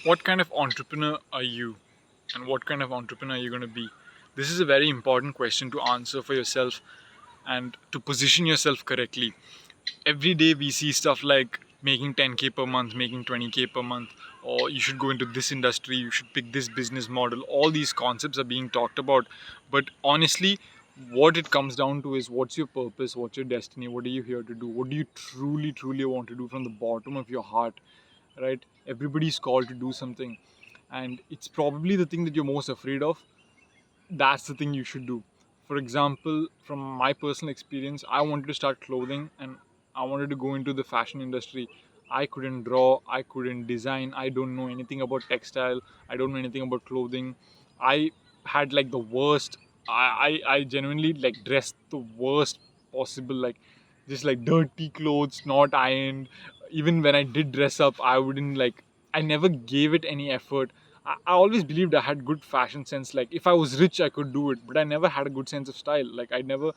What kind of entrepreneur are you, and what kind of entrepreneur are you going to be? This is a very important question to answer for yourself and to position yourself correctly. Every day we see stuff like making 10k per month, making 20k per month, or you should go into this industry, you should pick this business model. All these concepts are being talked about, but honestly, what it comes down to is, what's your purpose, what's your destiny, what are you here to do, what do you truly want to do from the bottom of your heart, right? Everybody's called to do something, and it's probably the thing that you're most afraid of. That's the thing you should do. For example, from my personal experience, I wanted to start clothing and I wanted to go into the fashion industry. I couldn't draw, I couldn't design, I don't know anything about textile, I don't know anything about clothing. I had like the worst, I genuinely like dressed the worst possible, like just like dirty clothes, not ironed. Even when I did dress up, I wouldn't like, I never gave it any effort. I always believed I had good fashion sense. Like if I was rich, I could do it, but I never had a good sense of style. Like I never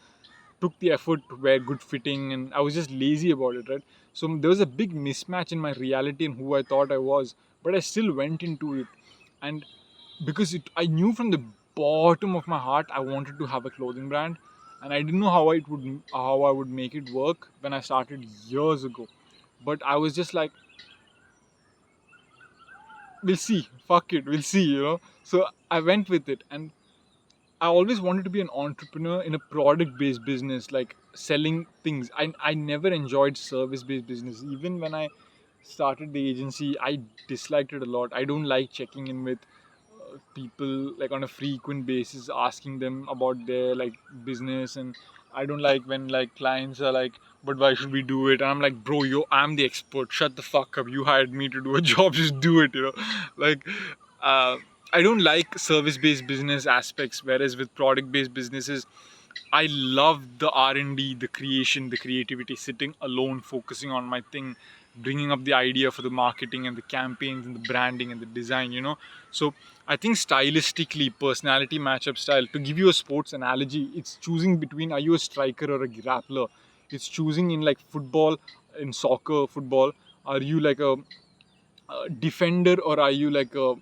took the effort to wear good fitting, and I was just lazy about it, right? So there was a big mismatch in my reality and who I thought I was, but I still went into it, and because I knew from the bottom of my heart I wanted to have a clothing brand, and I didn't know how I would make it work when I started years ago, but I was just like, we'll see, fuck it, we'll see, So I went with it, and I always wanted to be an entrepreneur in a product based business, like selling things. I never enjoyed service based business. Even when I started the agency, I disliked it a lot. I don't like checking in with people like on a frequent basis, asking them about their like business. And I don't like when like clients are like, but why should we do it? And I'm like, bro, I'm the expert, shut the fuck up, you hired me to do a job, just do it, like uh, I don't like service based business aspects, whereas with product based businesses, I love the R&D, the creation, the creativity, sitting alone, focusing on my thing, bringing up the idea for the marketing and the campaigns and the branding and the design. So I think stylistically, personality matchup style, to give you a sports analogy, it's choosing between, are you a striker or a grappler? It's choosing in like football, in soccer, football, are you like a defender or are you like a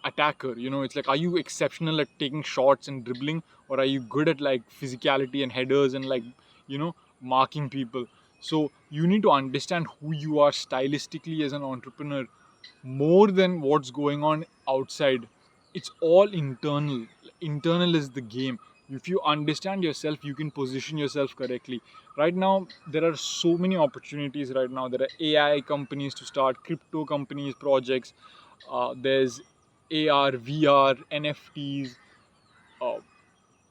attacker? It's like, are you exceptional at taking shots and dribbling, or are you good at like physicality and headers and like marking people? So you need to understand who you are stylistically as an entrepreneur, more than what's going on outside. It's all internal. Internal is the game. If you understand yourself, you can position yourself correctly. Right now there are so many opportunities. Right now there are AI companies to start, crypto companies, projects. There's AR, VR, NFTs, uh,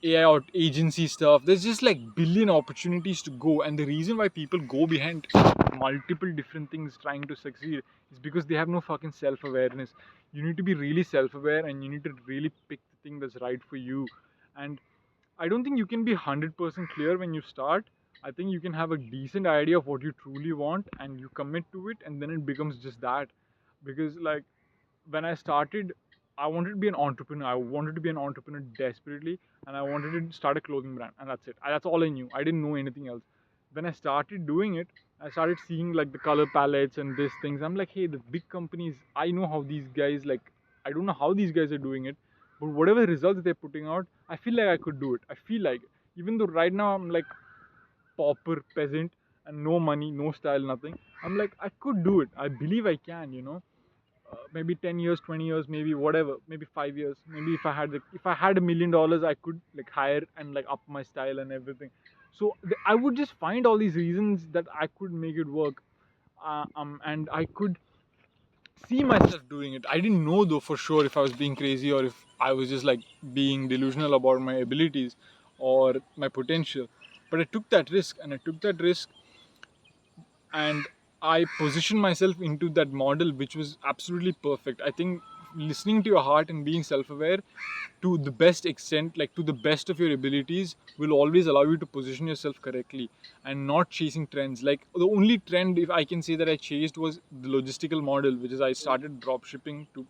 AI or agency stuff. There's just like billion opportunities to go, and the reason why people go behind multiple different things trying to succeed is because they have no fucking self-awareness. You need to be really self-aware, and you need to really pick the thing that's right for you. And I don't think you can be 100% clear when you start. I think you can have a decent idea of what you truly want, and you commit to it, and then it becomes just that. Because like when I started, I wanted to be an entrepreneur. I wanted to be an entrepreneur desperately, and I wanted to start a clothing brand, and that's it. That's all I knew. I didn't know anything else. When I started doing it, I started seeing like the color palettes and these things. I'm like, hey, the big companies, I know how these guys like. I don't know how these guys are doing it, but whatever results they're putting out, I feel like I could do it. I feel like, even though right now I'm like pauper peasant and no money, no style, nothing, I'm like, I could do it. I believe I can. Maybe 10 years, 20 years, maybe whatever, maybe 5 years, maybe if I had $1 million, I could like hire and like up my style and everything. So I would just find all these reasons that I could make it work. And I could see myself doing it. I didn't know though for sure if I was being crazy or if I was just like being delusional about my abilities or my potential. But I took that risk, and I positioned myself into that model, which was absolutely perfect. I think listening to your heart and being self-aware to the best extent, like to the best of your abilities, will always allow you to position yourself correctly and not chasing trends. Like the only trend, if I can say, that I chased was the logistical model, which is I started drop shipping to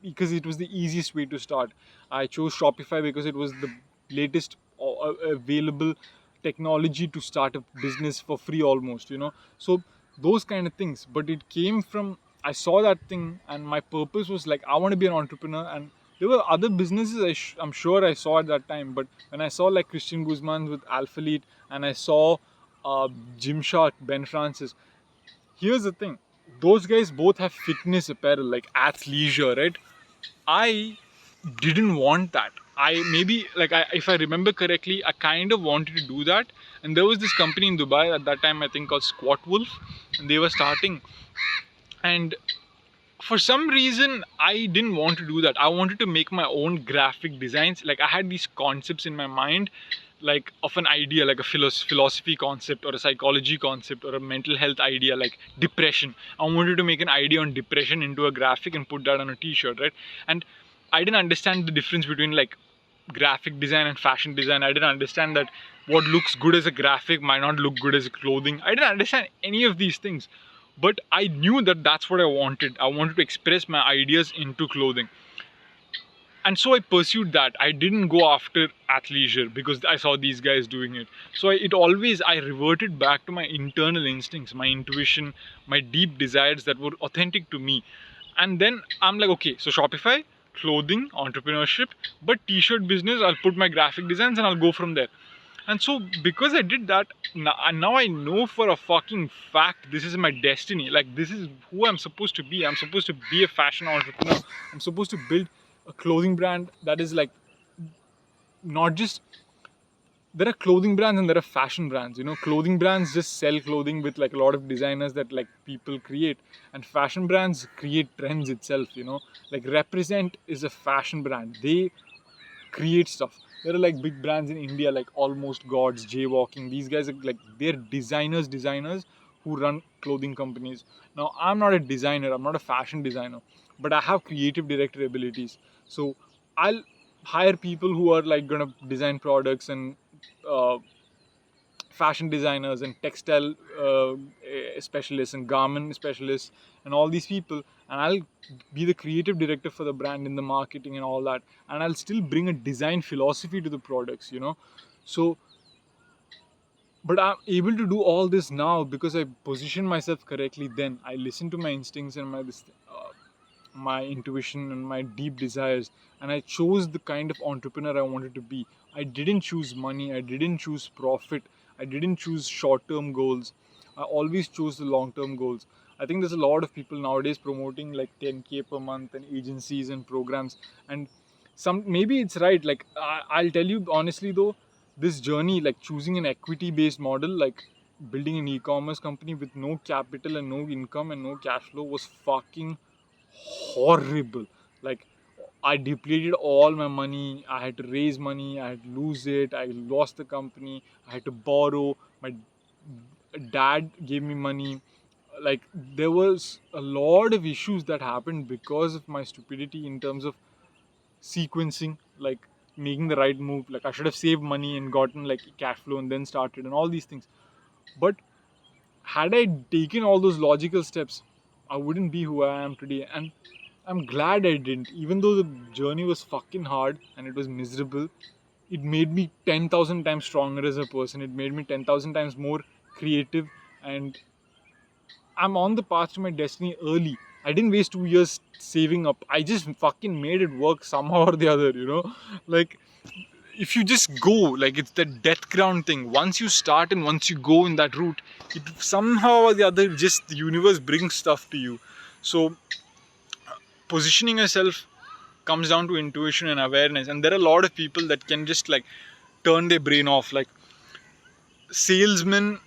because it was the easiest way to start. I chose Shopify because it was the latest available technology to start a business for free almost. So those kind of things. But it came from I saw that thing, and my purpose was like, I want to be an entrepreneur. And there were other businesses I'm sure I saw at that time. But when I saw like Christian Guzman with Alphalete, and I saw uh, Gymshark, Ben Francis, here's the thing. Those guys both have fitness apparel, like athleisure, right? I didn't want that. If I remember correctly, I kind of wanted to do that. And there was this company in Dubai at that time, I think called Squat Wolf, and they were starting. And for some reason, I didn't want to do that. I wanted to make my own graphic designs. Like I had these concepts in my mind, like of an idea, like a philosophy concept or a psychology concept or a mental health idea, like depression. I wanted to make an idea on depression into a graphic and put that on a t-shirt, right? And I didn't understand the difference between like graphic design and fashion design. I didn't understand that what looks good as a graphic might not look good as clothing. I didn't understand any of these things, but I knew that that's what I wanted. I wanted to express my ideas into clothing. And so I pursued that. I didn't go after athleisure because I saw these guys doing it. So I reverted back to my internal instincts, my intuition, my deep desires that were authentic to me. And then I'm like, okay, so Shopify, clothing, entrepreneurship, but t-shirt business, I'll put my graphic designs and I'll go from there. And so because I did that, now I know for a fucking fact this is my destiny. Like this is who I'm supposed to be. I'm supposed to be a fashion entrepreneur. I'm supposed to build a clothing brand that is like not just, there are clothing brands and there are fashion brands. Clothing brands just sell clothing with like a lot of designers that like people create, and fashion brands create trends itself. Like Represent is a fashion brand. They create stuff. There are like big brands in India like Almost Gods, Jaywalking. These guys are like, they're designers who run clothing companies. Now I'm not a designer, I'm not a fashion designer, but I have creative director abilities. So I'll hire people who are like gonna design products and uh, fashion designers and textile specialists and garment specialists and all these people, and I'll be the creative director for the brand in the marketing and all that, and I'll still bring a design philosophy to the products. So but I'm able to do all this now because I position myself correctly. Then I listen to my instincts and my intuition and my deep desires, and I chose the kind of entrepreneur I wanted to be. I didn't choose money, I didn't choose profit, I didn't choose short term goals. I always chose the long term goals. I think there's a lot of people nowadays promoting like 10K per month and agencies and programs, and some maybe it's right. Like I'll tell you honestly though, this journey, like choosing an equity based model, like building an e-commerce company with no capital and no income and no cash flow, was fucking horrible. Like I depleted all my money. I had to raise money. I had to lose it. I lost the company. I had to borrow. My dad gave me money. Like there was a lot of issues that happened because of my stupidity in terms of sequencing, like making the right move. Like I should have saved money and gotten like cash flow and then started and all these things. But had I taken all those logical steps, I wouldn't be who I am today. And I'm glad I didn't. Even though the journey was fucking hard and it was miserable, it made me 10,000 times stronger as a person. It made me 10,000 times more creative, and I'm on the path to my destiny early. I didn't waste 2 years saving up. I just fucking made it work somehow or the other. Like, if you just go, like it's the death ground thing. Once you start and once you go in that route, it somehow or the other, just the universe brings stuff to you. So positioning yourself comes down to intuition and awareness, and there are a lot of people that can just like turn their brain off, like salesmen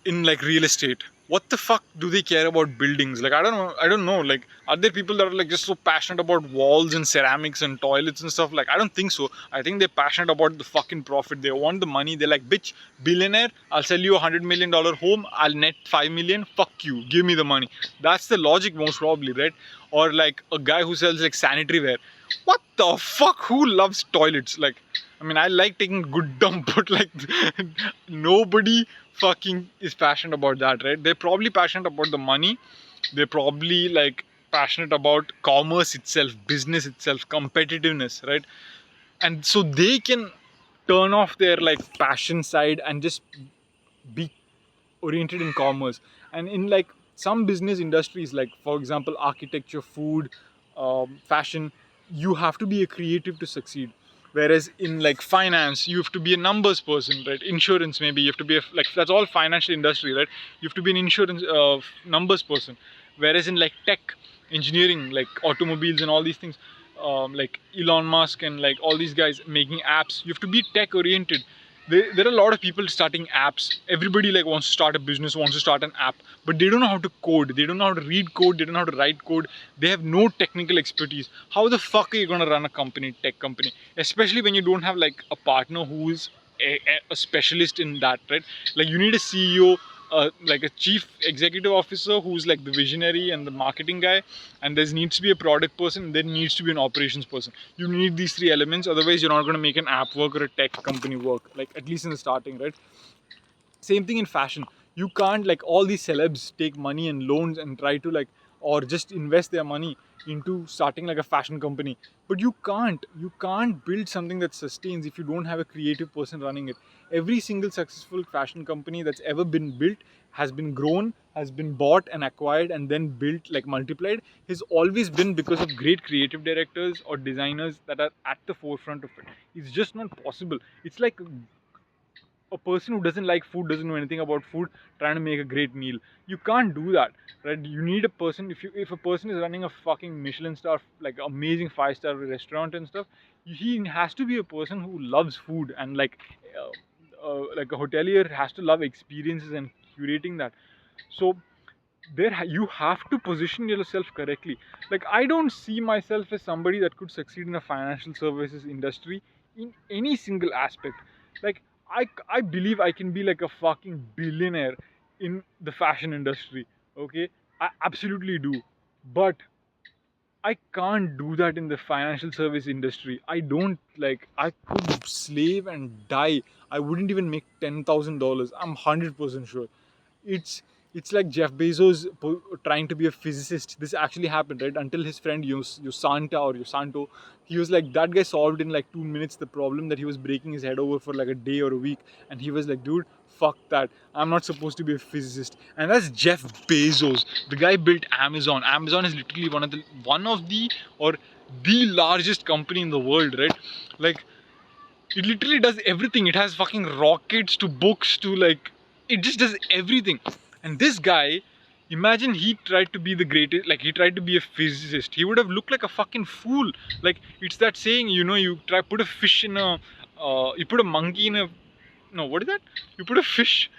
in like real estate. What the fuck do they care about buildings? Like I don't know, like are there people that are like just so passionate about walls and ceramics and toilets and stuff? Like I don't think so. I think they're passionate about the fucking profit. They want the money. They're like, bitch, billionaire, I'll sell you $100 million home, I'll net 5 million, fuck you, give me the money. That's the logic most probably, right? Or like a guy who sells like sanitary ware. What the fuck, who loves toilets? Like, I mean, I like taking a good dump, but like nobody fucking is passionate about that, right? They're probably passionate about the money. They're probably like passionate about commerce itself, business itself, competitiveness, right? And so they can turn off their like passion side and just be oriented in commerce. And in like some business industries, like for example architecture, food, fashion, you have to be a creative to succeed. Whereas in like finance, you have to be a numbers person, right? Insurance, maybe you have to be like, that's all financial industry, right? You have to be an insurance numbers person. Whereas in like tech, engineering, like automobiles and all these things, like Elon Musk and like all these guys making apps, you have to be tech oriented. There are a lot of people starting apps. Everybody like wants to start a business, wants to start an app, but they don't know how to code. They don't know how to read code. They don't know how to write code. They have no technical expertise. How the fuck are you gonna run a company, tech company? Especially when you don't have like a partner who's a specialist in that, right? Like you need a CEO, like a chief executive officer who's like the visionary and the marketing guy, and there needs to be a product person, and there needs to be an operations person. You need these three elements, otherwise you're not going to make an app work or a tech company work, like at least in the starting, right? Same thing in fashion. You can't, like all these celebs take money and loans and try to like, or just invest their money into starting like a fashion company, but you can't build something that sustains if you don't have a creative person running it. Every single successful fashion company that's ever been built has been grown, has been bought and acquired and then built, like multiplied, has always been because of great creative directors or designers that are at the forefront of it. It's just not possible. It's like a person who doesn't like food, doesn't know anything about food, trying to make a great meal. You can't do that, right? You need a person. If a person is running a fucking Michelin star, like amazing 5-star restaurant and stuff, he has to be a person who loves food, and like a hotelier has to love experiences and curating that. So you have to position yourself correctly. Like I don't see myself as somebody that could succeed in a financial services industry in any single aspect. Like I believe I can be like a fucking billionaire in the fashion industry. Okay, I absolutely do, but I can't do that in the financial service industry. I don't, like, I could slave and die. I wouldn't even make $10,000. I'm 100% sure. It's it's like Jeff Bezos trying to be a physicist. This actually happened, right? Until his friend Yosanta or Yosanto, he was like, that guy solved in like 2 minutes the problem that he was breaking his head over for like a day or a week, and he was like, dude, fuck that. I'm not supposed to be a physicist. And that's Jeff Bezos. The guy built Amazon. Amazon is literally one of the or the largest company in the world, right? Like it literally does everything. It has fucking rockets to books to like, it just does everything. And this guy, imagine he tried to be the greatest, like he tried to be a physicist. He would have looked like a fucking fool. Like it's that saying, you try put a fish in a, you put a monkey in a, no, what is that? You put a fish,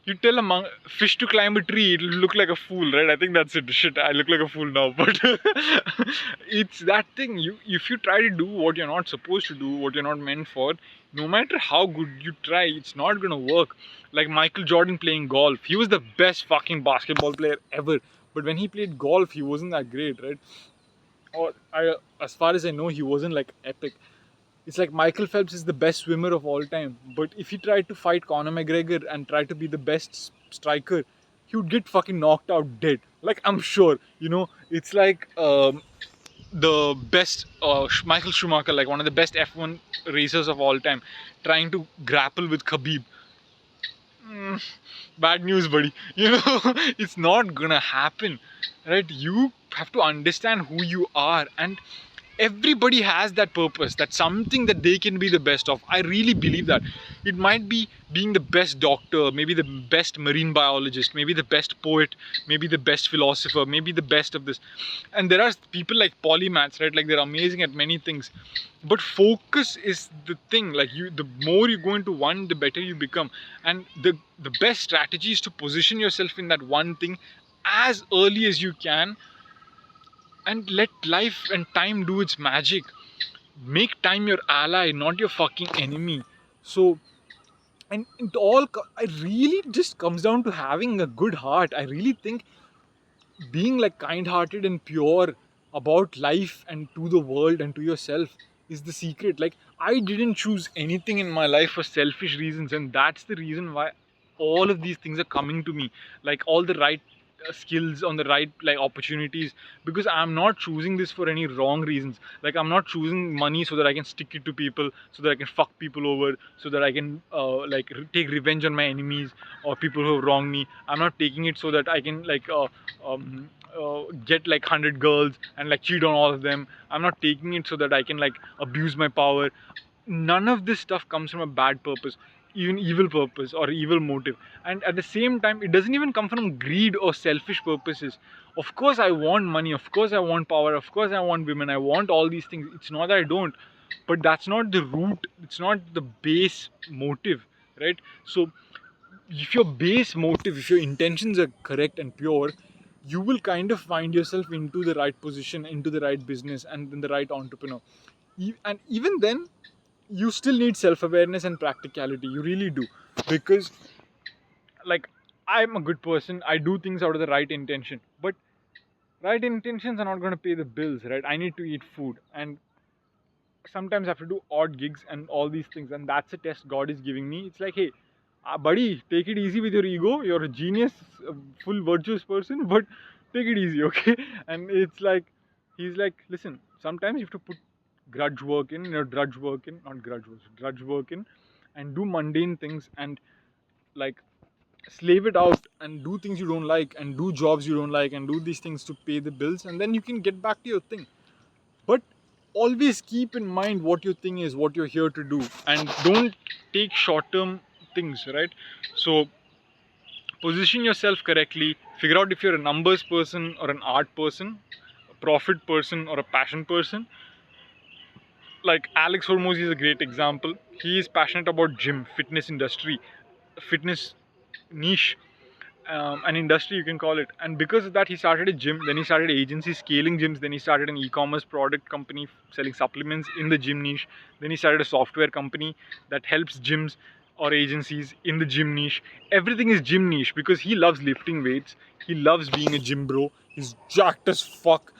you tell a fish to climb a tree, it'll look like a fool, right? I think that's it. Shit, I look like a fool now, but it's that thing. If you try to do what you're not supposed to do, what you're not meant for, no matter how good you try, it's not gonna work. Like Michael Jordan playing golf, he was the best fucking basketball player ever, but when he played golf, he wasn't that great, right? Or as far as I know, he wasn't like epic. It's like Michael Phelps is the best swimmer of all time, but if he tried to fight Conor McGregor and try to be the best striker, he would get fucking knocked out dead. Like I'm sure, it's like the best Michael Schumacher, like one of the best F1 racers of all time, trying to grapple with Khabib. Bad news, buddy. It's not gonna happen, right? You have to understand who you are, and everybody has that purpose, that's something that they can be the best of. I really believe that. It might be being the best doctor, maybe the best marine biologist, maybe the best poet, maybe the best philosopher, maybe the best of this. And there are people like polymaths, right? Like they're amazing at many things, but focus is the thing. Like the more you go into one, the better you become. And the best strategy is to position yourself in that one thing as early as you can, and let life and time do its magic. Make time your ally, not your fucking enemy. So, and I really just comes down to having a good heart. I really think being like kind-hearted and pure about life and to the world and to yourself is the secret. Like I didn't choose anything in my life for selfish reasons, and that's the reason why all of these things are coming to me. Like all the right skills, on the right like opportunities, because I'm not choosing this for any wrong reasons. Like I'm not choosing money so that I can stick it to people, so that I can fuck people over, so that I can take revenge on my enemies or people who have wronged me. I'm not taking it so that I can get like 100 girls and like cheat on all of them. I'm not taking it so that I can like abuse my power. None of this stuff comes from a bad purpose, even evil purpose or evil motive. And at the same time, it doesn't even come from greed or selfish purposes. Of course I want money, of course I want power, of course I want women, I want all these things. It's not that I don't, but that's not the root, it's not the base motive, right? So if your base motive, if your intentions are correct and pure, you will kind of find yourself into the right position, into the right business, and then the right entrepreneur. And even then, you still need self-awareness and practicality. You really do, because like I'm a good person. I do things out of the right intention, but right intentions are not going to pay the bills, right? I need to eat food, and sometimes I have to do odd gigs and all these things, and that's a test God is giving me. It's like, hey, buddy, take it easy with your ego. You're a genius, a full virtuous person, but take it easy, okay? And it's like, he's like, listen, sometimes you have to put grudge work in, drudge work in, not grudge work, drudge work in, and do mundane things, and like slave it out and do things you don't like, and do jobs you don't like, and do these things to pay the bills, and then you can get back to your thing. But always keep in mind what your thing is, what you're here to do, and don't take short term things, right? So position yourself correctly, figure out if you're a numbers person or an art person, a profit person or a passion person. Like Alex Hormozy is a great example. He is passionate about gym, fitness industry, fitness niche, an industry you can call it. And because of that, he started a gym. Then he started agency scaling gyms. Then he started an e-commerce product company selling supplements in the gym niche. Then he started a software company that helps gyms or agencies in the gym niche. Everything is gym niche because he loves lifting weights. He loves being a gym bro. He's jacked as fuck.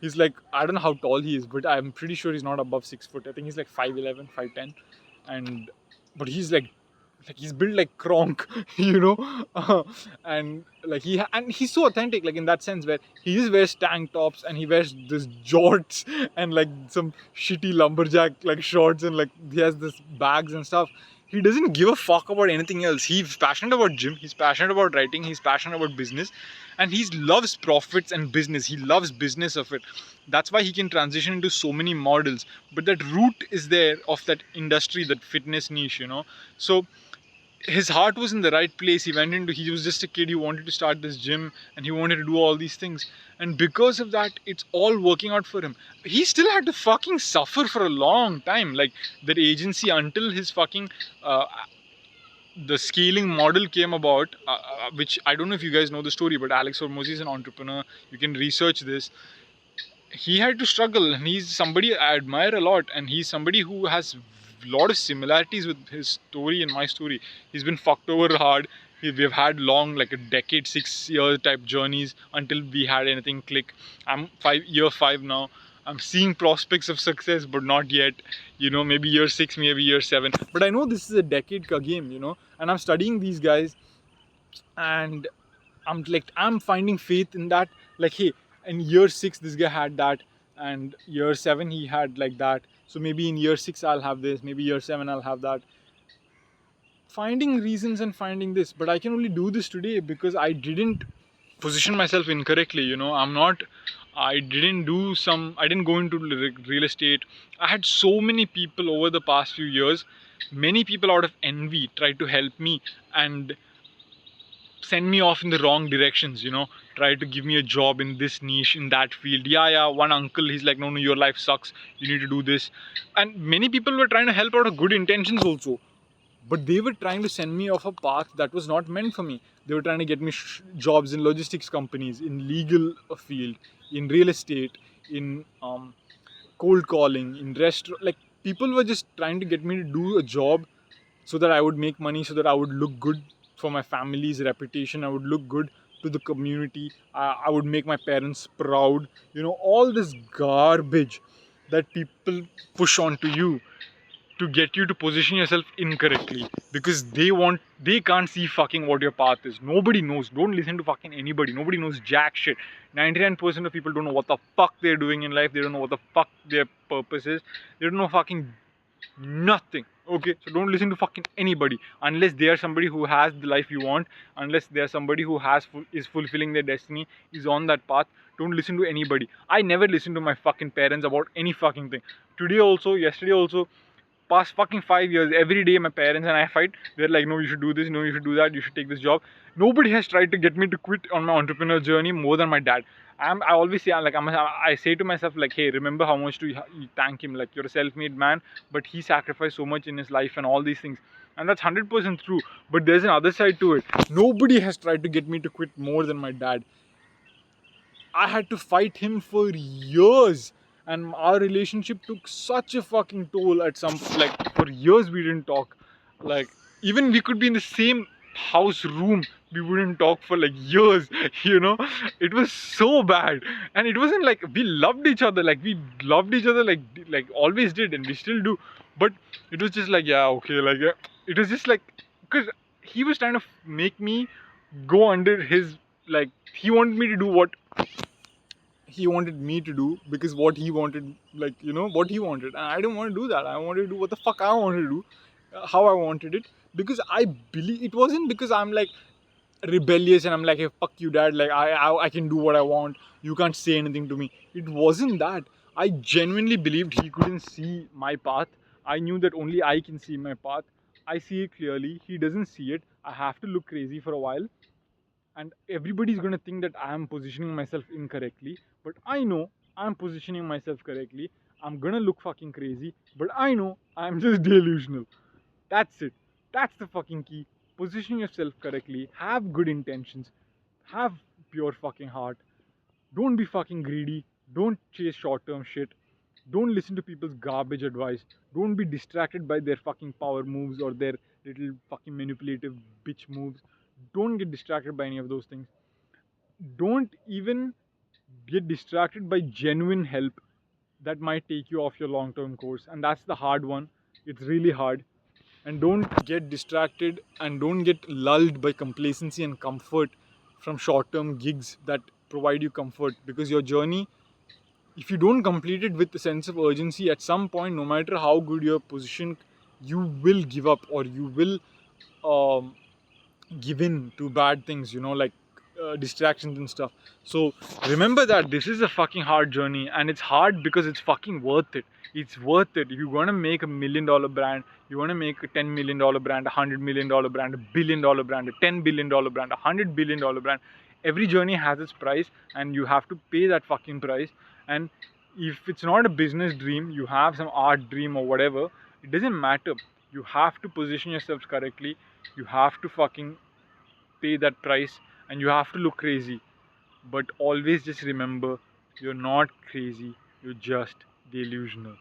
He's like, I don't know how tall he is, but I'm pretty sure he's not above 6 foot. I think he's like 5'11", 5'10", and but he's built like Kronk, and like and he's so authentic, like in that sense where he just wears tank tops and he wears this jorts and like some shitty lumberjack like shorts, and like he has this bags and stuff. He doesn't give a fuck about anything else. He's passionate about gym, he's passionate about writing, he's passionate about business, and he loves profits and business. He loves business of it. That's why he can transition into so many models. But that root is there of that industry, that fitness niche. So his heart was in the right place. He was just a kid, he wanted to start this gym and he wanted to do all these things, and because of that it's all working out for him. He still had to fucking suffer for a long time, like that agency, until his fucking the scaling model came about, which I don't know if you guys know the story, but Alex Hormozy is an entrepreneur. You can research this. He had to struggle, and he's somebody I admire a lot, and he's somebody who has a lot of similarities with his story and my story. He's been fucked over hard. We've had long, like a decade, 6 year type journeys until we had anything click. I'm year 5 now. I'm seeing prospects of success, but not yet. Maybe year 6, maybe year 7. But I know this is a decade ka game, and I'm studying these guys, and I'm finding faith in that. Like, hey, in year 6 this guy had that, and year 7 he had like that, so maybe in year 6 I'll have this, maybe year 7 I'll have that. Finding reasons and finding this, but I can only do this today because I didn't position myself incorrectly. I didn't go into real estate. I had so many people over the past few years, many people out of envy tried to help me and send me off in the wrong directions, try to give me a job in this niche, in that field. Yeah, one uncle, he's like, no, your life sucks, you need to do this. And many people were trying to help out of good intentions also, but they were trying to send me off a path that was not meant for me. They were trying to get me jobs in logistics companies, in legal field, in real estate, in cold calling, in restaurant. Like, people were just trying to get me to do a job so that I would make money, so that I would look good for my family's reputation, I would look good to the community, I would make my parents proud. All this garbage that people push onto you to get you to position yourself incorrectly. because they can't see fucking what your path is. Nobody knows. Don't listen to fucking anybody. Nobody knows jack shit. 99% of people don't know what the fuck they're doing in life. They don't know what the fuck their purpose is. They don't know fucking nothing. Okay, so don't listen to fucking anybody unless they are somebody who has the life you want, unless they are somebody who is fulfilling their destiny, is on that path. Don't listen to anybody. I never listen to my fucking parents about any fucking thing. Today also, yesterday also, past fucking 5 years, every day my parents and I fight. They're like, no, you should do this, no, you should do that, you should take this job. Nobody has tried to get me to quit on my entrepreneur journey more than my dad. I always say, I say to myself, like, hey, remember how much to you thank him. Like, you're a self-made man, but he sacrificed so much in his life and all these things. And that's 100% true. But there's another side to it. Nobody has tried to get me to quit more than my dad. I had to fight him for years, and our relationship took such a fucking toll. At some, like, for years we didn't talk. Like, even we could be in the same house room, we wouldn't talk for like years. You know, it was so bad, and it wasn't like we loved each other. Like, we loved each other, like always did, and we still do. But it was just like, yeah, okay, like, yeah. It was just like, because he was trying to make me go under his, like, he wanted me to do what he wanted me to do, because what he wanted, like, you know, what he wanted, and I didn't want to do that. I wanted to do what the fuck I wanted to do, how I wanted it, because I believe it wasn't because I'm like rebellious and I'm like, hey, fuck you, dad, like, I can do what I want, you can't say anything to me. It wasn't that. I genuinely believed he couldn't see my path. I knew that only I can see my path. I see it clearly, he doesn't see it. I have to look crazy for a while, and everybody's going to think that I am positioning myself incorrectly, but I know I'm positioning myself correctly. I'm going to look fucking crazy, but I know I'm just delusional. That's it. That's the fucking key. Position yourself correctly, have good intentions, have pure fucking heart. Don't be fucking greedy. Don't chase short term shit. Don't listen to people's garbage advice. Don't be distracted by their fucking power moves or their little fucking manipulative bitch moves. Don't get distracted by any of those things. Don't even get distracted by genuine help that might take you off your long term course. And that's the hard one. It's really hard. And don't get distracted and don't get lulled by complacency and comfort from short term gigs that provide you comfort, because your journey, if you don't complete it with a sense of urgency, at some point, no matter how good your position, you will give up, or you will um, give in to bad things, you know, like distractions and stuff. So remember that this is a fucking hard journey, and it's hard because it's fucking worth it. It's worth it. If you want to make $1 million brand, you want to make a $10 million brand, $100 million brand, $1 billion brand, a $10 billion brand, $100 billion brand. Every journey has its price, and you have to pay that fucking price. And if it's not a business dream, you have some art dream or whatever, it doesn't matter. You have to position yourselves correctly. You have to fucking pay that price, and you have to look crazy. But always just remember, you're not crazy, you're just delusional.